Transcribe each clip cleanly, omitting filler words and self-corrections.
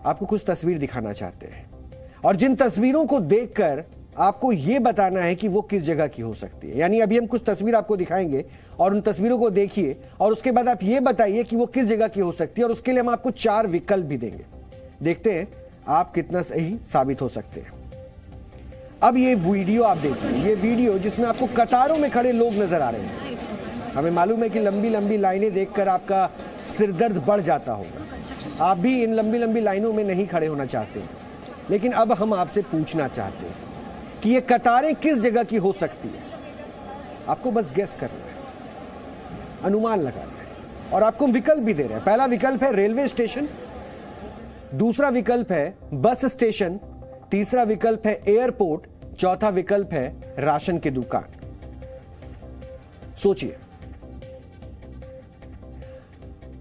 आपको कुछ तस्वीर दिखाना चाहते हैं और जिन तस्वीरों को देखकर आपको यह बताना है कि वो किस जगह की हो सकती है। यानी अभी हम कुछ तस्वीर आपको दिखाएंगे और उन तस्वीरों को देखिए और उसके बाद आप ये बताइए कि वो किस जगह की हो सकती है, और उसके लिए हम आपको 4 विकल्प भी देंगे। देखते हैं आप कितना सही साबित हो सकते हैं। अब ये वीडियो आप देखिए, ये वीडियो जिसमें आपको कतारों में खड़े लोग नजर आ रहे हैं। हमें मालूम है कि लंबी लंबी लाइनें देखकर आपका सिरदर्द बढ़ जाता होगा। आप भी इन लंबी लंबी लाइनों में नहीं खड़े होना चाहते, लेकिन अब हम आपसे पूछना चाहते हैं कि ये कतारें किस जगह की हो सकती है। आपको बस गेस करना है, अनुमान लगाना है, और आपको विकल्प भी दे रहे हैं। पहला विकल्प है रेलवे स्टेशन, दूसरा विकल्प है बस स्टेशन, तीसरा विकल्प है एयरपोर्ट, चौथा विकल्प है राशन की दुकान। सोचिए,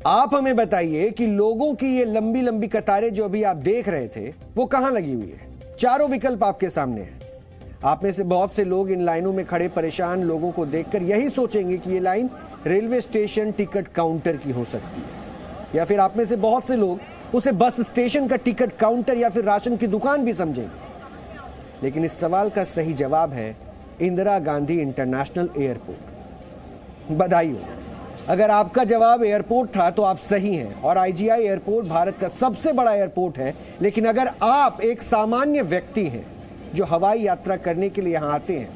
आप हमें बताइए कि लोगों की ये लंबी लंबी कतारें जो अभी आप देख रहे थे वो कहां लगी हुई है। चारों विकल्प आपके सामने हैं। आप में से बहुत से लोग इन लाइनों में खड़े परेशान लोगों को देखकर यही सोचेंगे कि ये line railway station ticket counter की हो सकती है, या फिर आप में से बहुत से लोग उसे बस स्टेशन का टिकट काउंटर या फिर राशन की दुकान भी समझेंगे। लेकिन इस सवाल का सही जवाब है इंदिरा गांधी इंटरनेशनल एयरपोर्ट। बधाई हो, अगर आपका जवाब एयरपोर्ट था तो आप सही हैं, और आईजीआई एयरपोर्ट भारत का सबसे बड़ा एयरपोर्ट है। लेकिन अगर आप एक सामान्य व्यक्ति हैं जो हवाई यात्रा करने के लिए यहां आते हैं,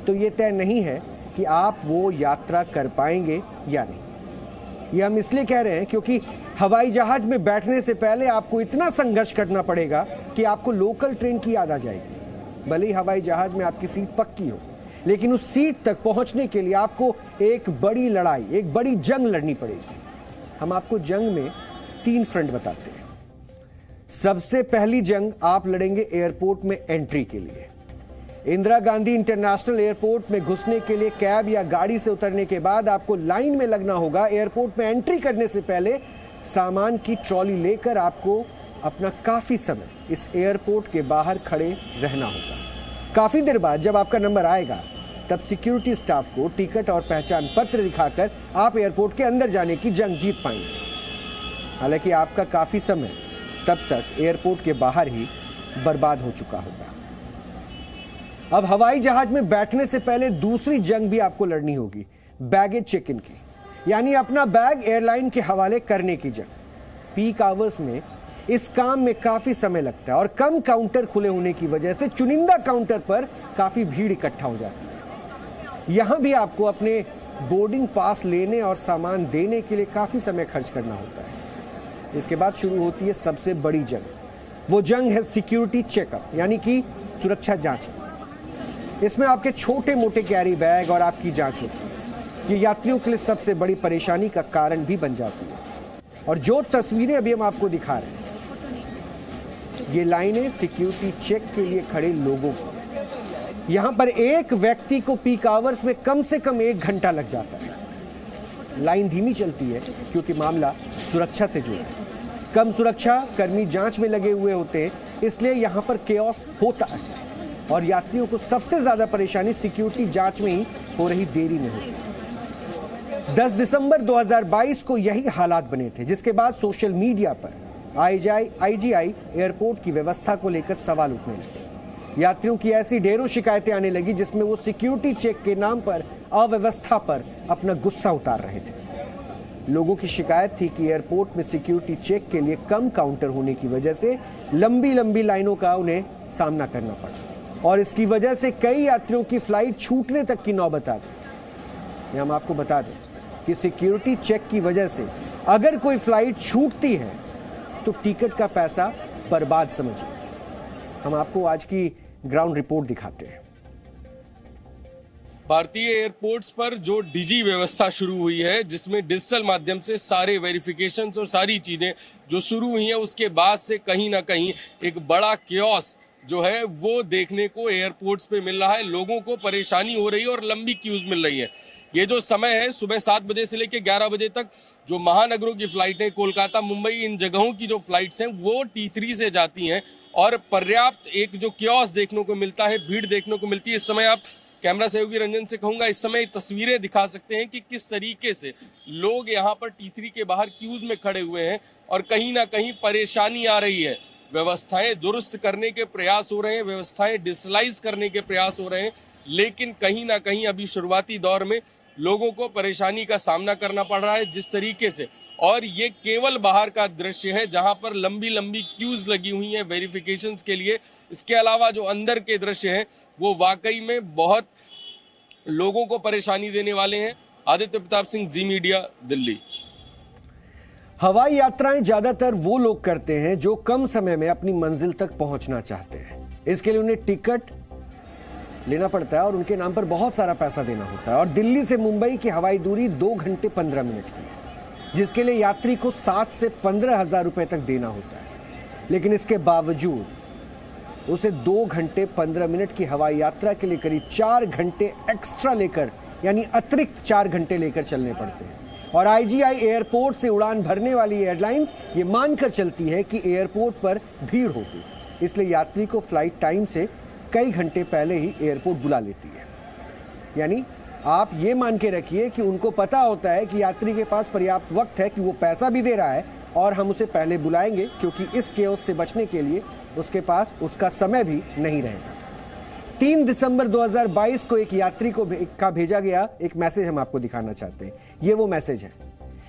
तो यह तय नहीं है कि आप वो यात्रा कर पाएंगे या नहीं। ये हम इसलिए कह रहे हैं क्योंकि हवाई जहाज में बैठने से पहले आपको इतना संघर्ष करना पड़ेगा कि आपको लोकल ट्रेन की याद आ जाएगी। भले ही हवाई जहाज में आपकी सीट पक्की हो, लेकिन उस सीट तक पहुंचने के लिए आपको एक बड़ी लड़ाई, एक बड़ी जंग लड़नी पड़ेगी। हम आपको जंग में 3 फ्रंट बताते हैं। सबसे पहली जंग आप लड़ेंगे एयरपोर्ट में एंट्री के लिए। इंदिरा गांधी इंटरनेशनल एयरपोर्ट में घुसने के लिए कैब या गाड़ी से उतरने के बाद आपको लाइन में लगना होगा। एयरपोर्ट में एंट्री करने से पहले सामान की ट्रॉली लेकर आपको अपना काफी समय इस एयरपोर्ट के बाहर खड़े रहना होगा। काफी देर बाद जब आपका नंबर आएगा, तब सिक्योरिटी स्टाफ को टिकट और पहचान पत्र दिखाकर आप एयरपोर्ट के अंदर जाने की जंग जीत पाएंगे। हालांकि आपका काफी समय तब तक एयरपोर्ट के बाहर ही बर्बाद हो चुका होगा। अब हवाई जहाज में बैठने से पहले दूसरी जंग भी आपको लड़नी होगी, बैगेज चेक इन की, यानी अपना बैग एयरलाइन के हवाले करने की जंग। पीक आवर्स में इस काम में काफी समय लगता है और कम काउंटर खुले होने की वजह से चुनिंदा काउंटर पर काफी भीड़ इकट्ठा हो जाती है। यहां भी आपको अपने बोर्डिंग पास लेने और सामान देने के लिए काफी समय खर्च करना होता है। इसके बाद शुरू होती है सबसे बड़ी जंग। वो जंग है सिक्योरिटी चेकअप, यानी कि सुरक्षा जांच। इसमें आपके छोटे मोटे कैरी बैग और आपकी जांच होती है। ये यात्रियों के लिए सबसे बड़ी परेशानी का कारण भी बन जाती है। और जो तस्वीरें अभी हम आपको दिखा रहे हैं, ये लाइनें सिक्योरिटी चेक के लिए खड़े लोगों की। यहां पर एक व्यक्ति को पीक आवर्स में कम से कम 1 घंटा लग जाता है। लाइन धीमी चलती है क्योंकि मामला सुरक्षा से जुड़ा है। कम सुरक्षा कर्मी जांच में लगे हुए होते हैं, इसलिए यहां पर केओस होता है और यात्रियों को सबसे ज्यादा परेशानी सिक्योरिटी जांच में ही हो रही देरी में होती है। 10 दिसंबर 2022 को यही हालात बने थे, जिसके बाद सोशल मीडिया पर आईजीआई एयरपोर्ट की व्यवस्था को लेकर सवाल उठने लगे। यात्रियों की ऐसी ढेरों शिकायतें आने लगी जिसमें वो सिक्योरिटी चेक के नाम पर अव्यवस्था पर अपना गुस्सा उतार रहे थे। लोगों की शिकायत थी कि एयरपोर्ट में सिक्योरिटी चेक के लिए कम काउंटर होने की वजह से लंबी लंबी लाइनों का उन्हें सामना करना पड़ा और इसकी वजह से कई यात्रियों की फ्लाइट छूटने तक की नौबत आ गई। हम आपको बता दें कि सिक्योरिटी चेक की वजह से अगर कोई फ्लाइट छूटती है तो टिकट का पैसा बर्बाद समझिए। हम आपको आज की ग्राउंड रिपोर्ट दिखाते हैं। भारतीय एयरपोर्ट्स पर जो डिजी व्यवस्था शुरू हुई है, जिसमें डिजिटल माध्यम से सारे वेरिफिकेशन और सारी चीजें जो शुरू हुई हैं, उसके बाद से कहीं ना कहीं एक बड़ा कियोस जो है वो देखने को एयरपोर्ट्स पे मिल रहा है। लोगों को परेशानी हो रही है और लंबी क्यूज मिल रही है। ये जो समय है सुबह 7 बजे से लेकर 11 बजे तक, जो महानगरों की फ्लाइटें, कोलकाता, मुंबई, इन जगहों की जो फ्लाइट्स हैं वो T3 से जाती हैं और पर्याप्त एक जो कियोस देखने को मिलता है, भीड़ देखने को मिलती है। इस समय आप कैमरा सहयोगी रंजन से कहूंगा इस समय तस्वीरें दिखा सकते हैं कि किस तरीके से लोग यहाँ पर T3 के बाहर क्यूज में खड़े हुए हैं और कहीं ना कहीं परेशानी आ रही है। व्यवस्थाएं दुरुस्त करने के प्रयास हो रहे हैं, व्यवस्थाएं डिजिटलाइज करने के प्रयास हो रहे हैं, लेकिन कहीं ना कहीं अभी शुरुआती दौर में लोगों को परेशानी का सामना करना पड़ रहा है जिस तरीके से। और ये केवल बाहर का दृश्य है जहां पर लंबी लंबी क्यूज लगी हुई हैं वेरिफिकेशंस के लिए। इसके अलावा जो अंदर के दृश्य हैं वो वाकई में बहुत लोगों को परेशानी देने वाले हैं। आदित्य प्रताप सिंह, जी मीडिया, दिल्ली। हवाई यात्राएं ज्यादातर वो लोग करते हैं जो कम समय में अपनी मंजिल तक पहुंचना चाहते हैं। इसके लिए उन्हें टिकट लेना पड़ता है और उनके नाम पर बहुत सारा पैसा देना होता है। और दिल्ली से मुंबई की हवाई दूरी 2 घंटे 15 मिनट की है, जिसके लिए यात्री को 7 से 15 हजार रुपए तक देना होता है। लेकिन इसके बावजूद उसे 2 घंटे 15 मिनट की हवाई यात्रा के लिए करीब 4 घंटे एक्स्ट्रा लेकर, यानी अतिरिक्त 4 घंटे लेकर चलने पड़ते हैं। और IGI एयरपोर्ट से उड़ान भरने वाली एयरलाइंस ये मानकर चलती है कि एयरपोर्ट पर भीड़ होगी, इसलिए यात्री को फ्लाइट टाइम से कई घंटे पहले ही एयरपोर्ट बुला लेती है। यानी आप ये मान के रखिए कि उनको पता होता है कि यात्री के पास पर्याप्त वक्त है, कि वो पैसा भी दे रहा है और हम उसे पहले बुलाएंगे, क्योंकि इस केओस से बचने के लिए उसके पास उसका समय भी नहीं रहेगा। 3 दिसंबर 2022 को एक यात्री को भेजा गया एक मैसेज हम आपको दिखाना चाहते हैं। ये वो मैसेज है।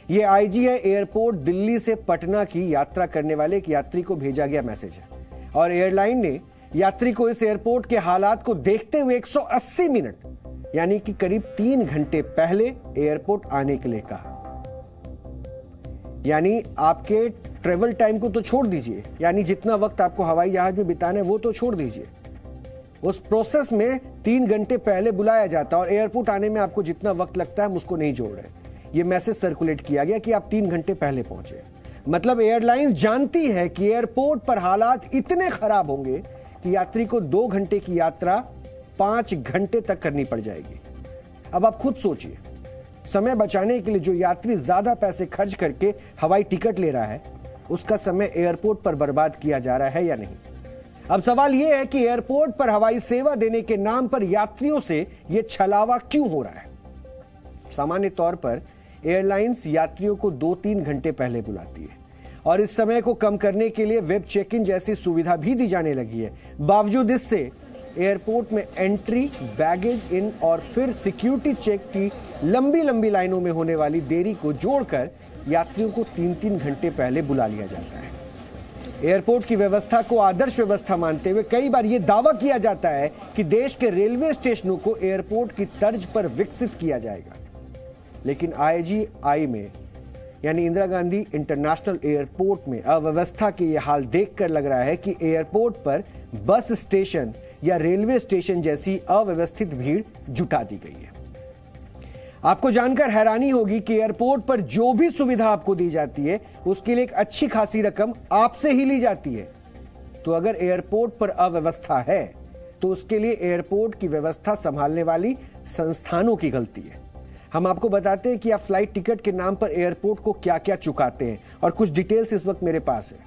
ये IGI एयरपोर्ट दिल्ली से पटना की यात्रा करने वाले एक यात्री को भेजा गया मैसेज है। और एयरलाइन ने यात्री को इस एयरपोर्ट के हालात को देखते हुए 180 मिनट, यानी कि करीब 3 घंटे पहले एयरपोर्ट आने के लिए कहा। यानी आपके ट्रेवल टाइम को तो छोड़ दीजिए, यानी जितना वक्त आपको हवाई जहाज में बिताना है वो तो छोड़ दीजिए। उस प्रोसेस में 3 घंटे पहले बुलाया जाता है और एयरपोर्ट आने में आपको जितना वक्त लगता है हम उसको नहीं जोड़ रहे। ये मैसेज सर्कुलेट किया गया कि आप 3 घंटे पहले पहुंचे। मतलब एयरलाइन जानती है कि एयरपोर्ट पर हालात इतने खराब होंगे कि यात्री को 2 घंटे की यात्रा 5 घंटे तक करनी पड़ जाएगी। अब आप खुद सोचिए, समय बचाने के लिए जो यात्री ज्यादा पैसे खर्च करके हवाई टिकट ले रहा है, उसका समय एयरपोर्ट पर बर्बाद किया जा रहा है या नहीं। अब सवाल यह है कि एयरपोर्ट पर हवाई सेवा देने के नाम पर यात्रियों से यह छलावा क्यों हो रहा है। सामान्य तौर पर एयरलाइंस यात्रियों को 2-3 घंटे पहले बुलाती है और इस समय को कम करने के लिए वेब चेक इन जैसी सुविधा भी दी जाने लगी है। बावजूद इससे एयरपोर्ट में एंट्री, बैगेज इन और फिर सिक्योरिटी चेक की लंबी लंबी लाइनों में होने वाली देरी को जोड़कर यात्रियों को 3-3 घंटे पहले बुला लिया जाता है। एयरपोर्ट की व्यवस्था को आदर्श व्यवस्था मानते हुए कई बार यह दावा किया जाता है कि देश के रेलवे स्टेशनों को एयरपोर्ट की तर्ज पर विकसित किया जाएगा। लेकिन IGI में, यानी इंदिरा गांधी इंटरनेशनल एयरपोर्ट में अव्यवस्था के यह हाल देखकर लग रहा है कि एयरपोर्ट पर बस स्टेशन या रेलवे स्टेशन जैसी अव्यवस्थित भीड़ जुटा दी गई है। आपको जानकर हैरानी होगी कि एयरपोर्ट पर जो भी सुविधा आपको दी जाती है उसके लिए एक अच्छी खासी रकम आपसे ही ली जाती है। तो अगर एयरपोर्ट पर अव्यवस्था है तो उसके लिए एयरपोर्ट की व्यवस्था संभालने वाली संस्थानों की गलती है। हम आपको बताते हैं कि आप फ्लाइट टिकट के नाम पर एयरपोर्ट को क्या क्या चुकाते हैं और कुछ डिटेल्स इस वक्त मेरे पास है,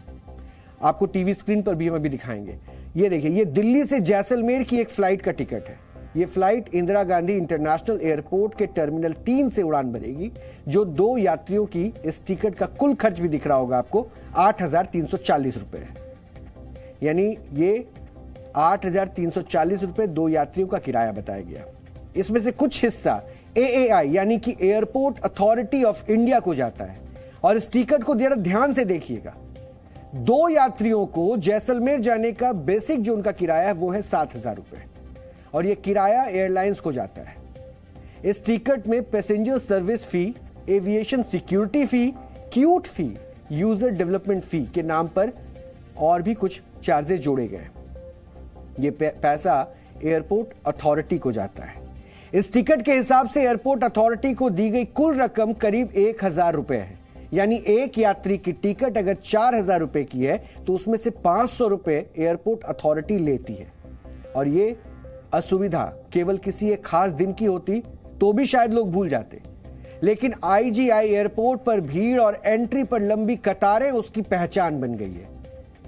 आपको टीवी स्क्रीन पर भी हम अभी दिखाएंगे। ये देखिए, ये दिल्ली से जैसलमेर की एक फ्लाइट का टिकट है। ये flight Indira Gandhi international airport के टर्मिनल 3 से उड़ान भरेगी, जो 2 यात्रियों की इस टिकट का कुल खर्च भी दिख रहा होगा आपको 8,340 रुपए है। यानी ये 8,340 रुपए 2 यात्रियों का किराया बताया गया। इसमें से कुछ हिस्सा AAI यानी कि एयरपोर्ट अथॉरिटी ऑफ इंडिया को जाता है। और इस टिकट को जरा ध्यान से देखिएगा, 2 यात्रियों को जैसलमेर जाने का बेसिक जो उनका किराया है वो है 7,000 रुपए और यह किराया एयरलाइंस को जाता है। इस टिकट में passenger service fee, aviation security fee, cute fee, user development fee के नाम पर और भी कुछ चार्जेस जोड़े गए। ये पैसा एयरपोर्ट अथॉरिटी को जाता है। इस टिकट के हिसाब से एयरपोर्ट अथॉरिटी को दी गई कुल रकम करीब 1,000 रुपए है। यानी एक यात्री की टिकट अगर 4,000 रुपए की है तो उसमें से 500 रुपए एयरपोर्ट अथॉरिटी लेती है। और ये असुविधा केवल किसी एक खास दिन की होती तो भी शायद लोग भूल जाते, लेकिन IGI एयरपोर्ट पर भीड़ और एंट्री पर लंबी कतारें उसकी पहचान बन गई है।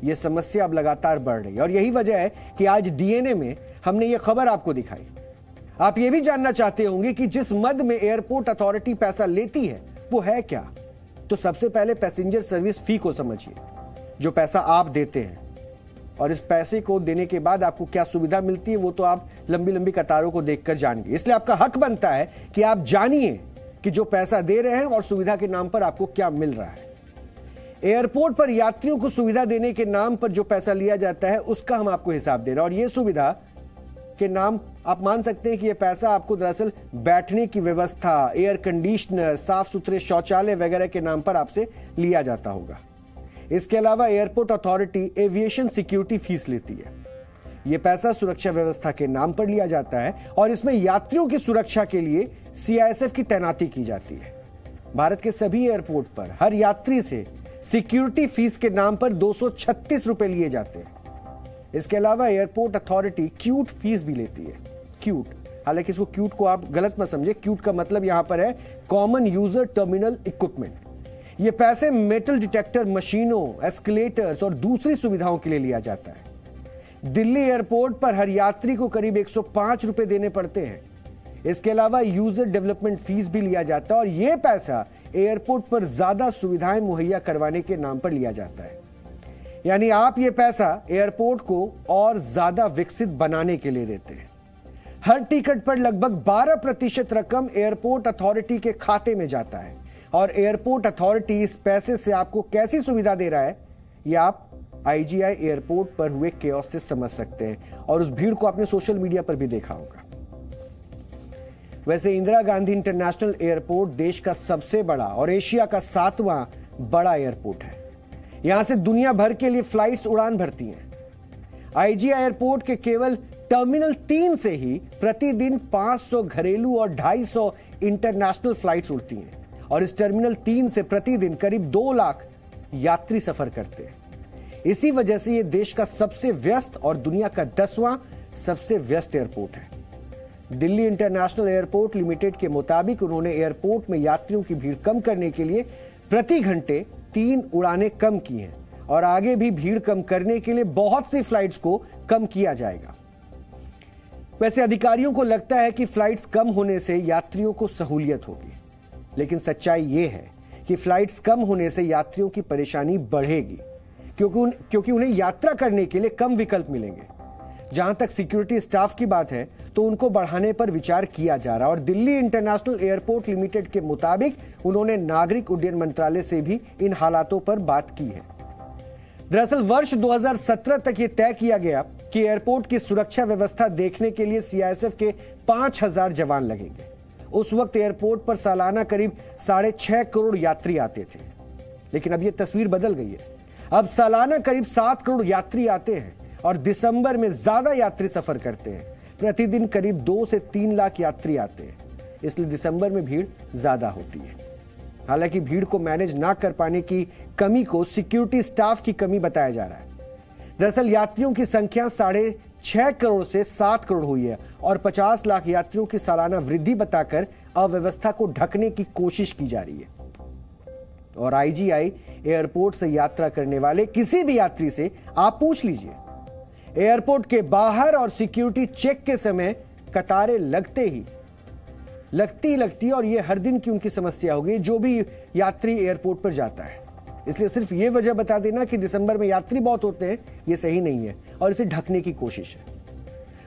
यह समस्या अब लगातार बढ़ रही है और यही वजह है कि आज DNA में हमने ये खबर आपको दिखाई। आप ये भी जानना चाहते होंगे कि जिस मद में एयरपोर्ट अथॉरिटी पैसा लेती है वो है क्या। तो सबसे पहले पैसेंजर सर्विस फी को समझिए, जो पैसा आप देते हैं, और इस पैसे को देने के बाद आपको क्या सुविधा मिलती है वो तो आप लंबी लंबी कतारों को देखकर जानेंगे। इसलिए आपका हक बनता है कि आप जानिए कि जो पैसा दे रहे हैं और सुविधा के नाम पर आपको क्या मिल रहा है। एयरपोर्ट पर यात्रियों को सुविधा देने के नाम पर जो पैसा लिया जाता है उसका हम आपको हिसाब दे रहे हैं, और यह सुविधा के नाम आप मान सकते हैं कि यह पैसा आपको दरअसल बैठने की व्यवस्था, एयर कंडीशनर, साफ सुथरे शौचालय वगैरह के नाम पर आपसे लिया जाता होगा। इसके अलावा airport authority aviation security fees लेती है। यह पैसा सुरक्षा व्यवस्था के नाम पर लिया जाता है और इसमें यात्रियों की सुरक्षा के लिए सीआईएसएफ की तैनाती की जाती है। भारत के सभी एयरपोर्ट पर हर यात्री से सिक्योरिटी फीस के नाम पर 236 रुपए लिए जाते हैं। इसके अलावा एयरपोर्ट अथॉरिटी क्यूट फीस भी लेती है। क्यूट, हालांकि इसको क्यूट को आप गलत मत समझे, क्यूट का मतलब यहां पर है कॉमन यूजर टर्मिनल इक्विपमेंट। ये पैसे मेटल डिटेक्टर मशीनों, एस्केलेटर्स और दूसरी सुविधाओं के लिए लिया जाता है। दिल्ली एयरपोर्ट पर हर यात्री को करीब 105 रुपए देने पड़ते हैं। इसके अलावा यूजर डेवलपमेंट फीस भी लिया जाता है और यह पैसा एयरपोर्ट पर ज्यादा सुविधाएं मुहैया करवाने के नाम पर लिया जाता है। यानी आप ये पैसा एयरपोर्ट को और ज्यादा विकसित बनाने के लिए देते हैं। हर टिकट पर लगभग 12% रकम एयरपोर्ट अथॉरिटी के खाते में जाता है और एयरपोर्ट अथॉरिटी इस पैसे से आपको कैसी सुविधा दे रहा है यह आप आईजीआई एयरपोर्ट पर हुए केओस से समझ सकते हैं, और उस भीड़ को आपने सोशल मीडिया पर भी देखा होगा। वैसे इंदिरा गांधी इंटरनेशनल एयरपोर्ट देश का सबसे बड़ा और एशिया का 7वां बड़ा एयरपोर्ट है। यहां से दुनिया भर के लिए फ्लाइट्स उड़ान भरती हैं। आईजीआई एयरपोर्ट के केवल टर्मिनल 3 से ही प्रतिदिन 500 घरेलू और 250 इंटरनेशनल फ्लाइट्स उड़ती हैं, और इस टर्मिनल 3 से प्रतिदिन करीब 2 लाख यात्री सफर करते हैं। इसी वजह से यह देश का सबसे व्यस्त और दुनिया का 10वां सबसे व्यस्त एयरपोर्ट है। दिल्ली इंटरनेशनल एयरपोर्ट लिमिटेड के मुताबिक उन्होंने एयरपोर्ट में यात्रियों की भीड़ कम करने के लिए प्रति घंटे 3 उड़ानें कम की हैं, और आगे भी भीड़ कम करने के लिए बहुत सी फ्लाइट्स को कम किया जाएगा। वैसे अधिकारियों को लगता है कि फ्लाइट्स कम होने से यात्रियों को सहूलियत होगी, लेकिन सच्चाई यह है कि फ्लाइट्स कम होने से यात्रियों की परेशानी बढ़ेगी, क्योंकि उन्हें यात्रा करने के लिए कम विकल्प मिलेंगे। जहां तक सिक्योरिटी स्टाफ की बात है तो उनको बढ़ाने पर विचार किया जा रहा है, और दिल्ली इंटरनेशनल एयरपोर्ट लिमिटेड के मुताबिक उन्होंने नागरिक उड्डयन मंत्रालय से भी इन हालातों पर बात की है। दरअसल वर्ष 2017 तक यह तय किया गया कि एयरपोर्ट की सुरक्षा व्यवस्था देखने के लिए सीआईएसएफ के 5000 जवान लगेंगे। उस वक्त एयरपोर्ट पर सालाना करीब 6.5 करोड़ यात्री आते थे, लेकिन अब यह तस्वीर बदल गई है। अब सालाना करीब 7 करोड़ यात्री आते हैं और दिसंबर में ज्यादा यात्री सफर करते हैं। प्रतिदिन करीब 2 से 3 लाख यात्री आते हैं, इसलिए दिसंबर में भीड़ ज्यादा होती है। हालांकि भीड़ को मैनेज ना कर पाने की कमी को सिक्योरिटी स्टाफ की कमी बताया जा रहा है। दरअसल यात्रियों की संख्या 6.5 करोड़ से 7 करोड़ हुई है और 50 लाख यात्रियों की सालाना वृद्धि बताकर अव्यवस्था को ढकने की कोशिश की जा रही है। और आईजीआई एयरपोर्ट से यात्रा करने वाले किसी भी यात्री से आप पूछ लीजिए, एयरपोर्ट के बाहर और सिक्योरिटी चेक के समय कतारें लगती और यह हर दिन की उनकी समस्या होगी जो भी यात्री एयरपोर्ट पर जाता है। इसलिए सिर्फ यह वजह बता देना कि दिसंबर में यात्री बहुत होते हैं, यह सही नहीं है और इसे ढकने की कोशिश है।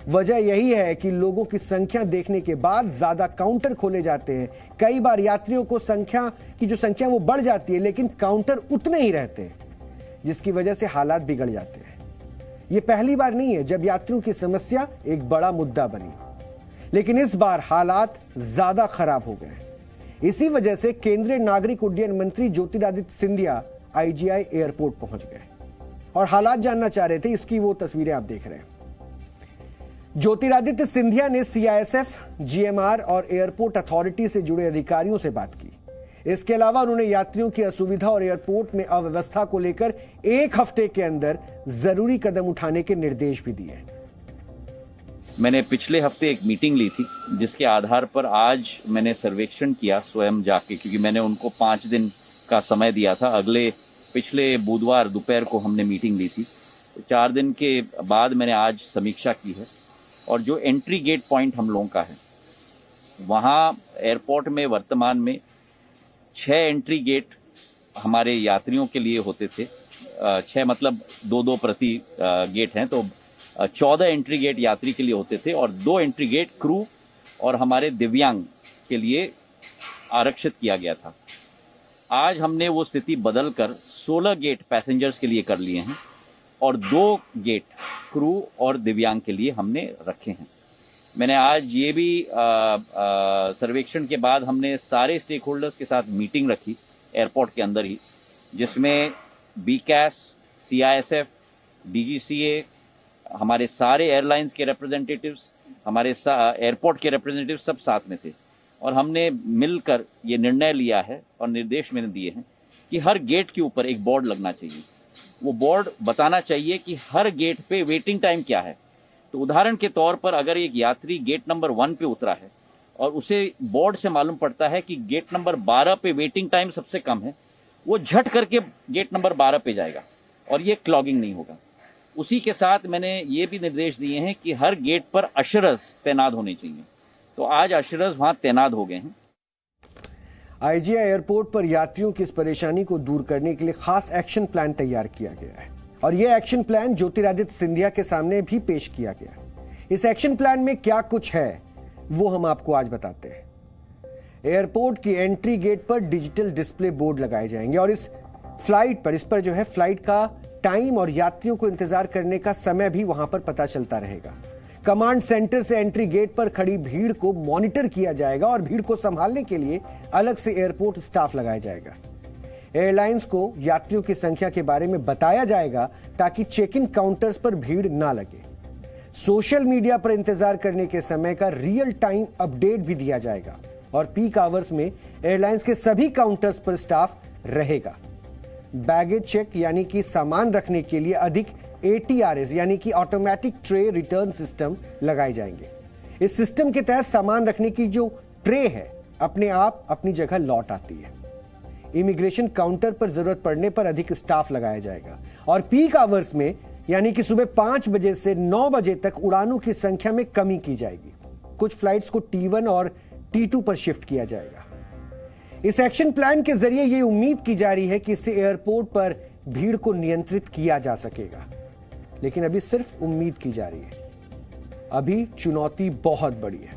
वजह यही है कि लोगों की संख्या देखने के बाद ज्यादा काउंटर खोले जाते हैं। कई बार यात्रियों को संख्या वो बढ़ जाती है, लेकिन काउंटर उतने ही रहते हैं, जिसकी वजह से हालात बिगड़ जाते हैं। यह पहली बार नहीं है जब यात्रियों की समस्या एक बड़ा मुद्दा बनी, लेकिन इस बार हालात ज्यादा खराब हो गए। इसी वजह से केंद्रीय नागरिक उड्डयन मंत्री ज्योतिरादित्य सिंधिया आईजीआई एयरपोर्ट पहुंच गए और हालात जानना चाह रहे थे। इसकी वो तस्वीरें आप देख रहे हैं। ज्योतिरादित्य सिंधिया ने सीआईएसएफ, जीएमआर और एयरपोर्ट अथॉरिटी से जुड़े अधिकारियों से बात की। इसके अलावा उन्होंने यात्रियों की असुविधा और एयरपोर्ट में अव्यवस्था को लेकर 1 हफ्ते के अंदर जरूरी कदम उठाने के निर्देश भी दिए। मैंने पिछले हफ्ते एक मीटिंग ली थी, जिसके आधार पर आज मैंने सर्वेक्षण किया स्वयं जाके, क्योंकि मैंने उनको 5 दिन का समय दिया था। पिछले बुधवार दोपहर को हमने मीटिंग ली थी। 4 दिन के बाद मैंने आज समीक्षा की है और जो एंट्री गेट पॉइंट हम लोगों का है, वहाँ एयरपोर्ट में वर्तमान में 6 एंट्री गेट हमारे यात्रियों के लिए होते थे। 6 मतलब 2-2 प्रति गेट हैं, तो 14 एंट्री गेट यात्री के लिए होते थे और 2 एंट्री गेट क्रू और हमारे दिव्यांग के लिए आरक्षित किया गया था। आज हमने वो स्थिति बदलकर 16 गेट पैसेंजर्स के लिए कर लिए हैं और 2 गेट क्रू और दिव्यांग के लिए हमने रखे हैं। मैंने आज ये भी सर्वेक्षण के बाद हमने सारे स्टेक होल्डर्स के साथ मीटिंग रखी एयरपोर्ट के अंदर ही, जिसमें बीकैस, CISF, DGCA, हमारे सारे एयरलाइंस के रिप्रेजेंटेटिव्स, हमारे एयरपोर्ट के रिप्रेजेंटेटिव्स सब साथ में थे और हमने मिलकर ये निर्णय लिया है और निर्देश मैंने दिए हैं कि हर गेट के ऊपर एक बोर्ड लगना चाहिए। वो बोर्ड बताना चाहिए कि हर गेट पे वेटिंग टाइम क्या है। तो उदाहरण के तौर पर अगर एक यात्री गेट नंबर 1 पे उतरा है और उसे बोर्ड से मालूम पड़ता है कि गेट नंबर 12 पे वेटिंग टाइम सबसे कम है, वो झट करके गेट नंबर 12 पे जाएगा और ये क्लॉगिंग नहीं होगा। उसी के साथ मैंने ये भी निर्देश दिए हैं कि हर गेट पर अशरर्स तैनात होने चाहिए। तो आज अशरर्स वहां तैनात हो गए हैं। IGI एयरपोर्ट पर यात्रियों की इस परेशानी को दूर करने के लिए खास एक्शन प्लान तैयार किया गया है और यह एक्शन प्लान ज्योतिरादित्य सिंधिया के सामने भी पेश किया गया। इस एक्शन प्लान में क्या कुछ है वो हम आपको आज बताते हैं। एयरपोर्ट की एंट्री गेट पर डिजिटल डिस्प्ले बोर्ड लगाए जाएंगे और इस पर जो है फ्लाइट का टाइम और यात्रियों को इंतजार करने का समय भी वहां पर पता चलता रहेगा। कमांड सेंटर से एंट्री गेट पर खड़ी भीड़ को मॉनिटर किया जाएगा और भीड़ को संभालने के लिए अलग से एयरपोर्ट स्टाफ लगाया जाएगा। एयरलाइंस को यात्रियों की संख्या के बारे में बताया जाएगा ताकि चेक इन काउंटर्स पर भीड़ ना लगे। सोशल मीडिया पर इंतजार करने के समय का रियल टाइम अपडेट भी दिया जाएगा और पीक आवर्स में एयरलाइंस के सभी काउंटर्स पर स्टाफ रहेगा। बैगेज चेक यानी कि सामान रखने के लिए अधिक ATRS यानी कि ऑटोमेटिक ट्रे रिटर्न सिस्टम लगाए जाएंगे। इस सिस्टम के तहत सामान रखने की जो ट्रे है अपने आप अपनी जगह लौट आती है। इमिग्रेशन काउंटर पर जरूरत पड़ने पर अधिक स्टाफ लगाया जाएगा और पीक आवर्स में यानी कि सुबह 5 बजे से 9 बजे तक उड़ानों की संख्या में कमी की जाएगी। कुछ फ्लाइट्स को T1 और T2 पर शिफ्ट किया जाएगा। इस एक्शन प्लान के जरिए यह उम्मीद की जा रही है कि इससे एयरपोर्ट पर भीड़ को नियंत्रित किया जा सकेगा, लेकिन अभी सिर्फ उम्मीद की जा रही है। अभी चुनौती बहुत बड़ी है।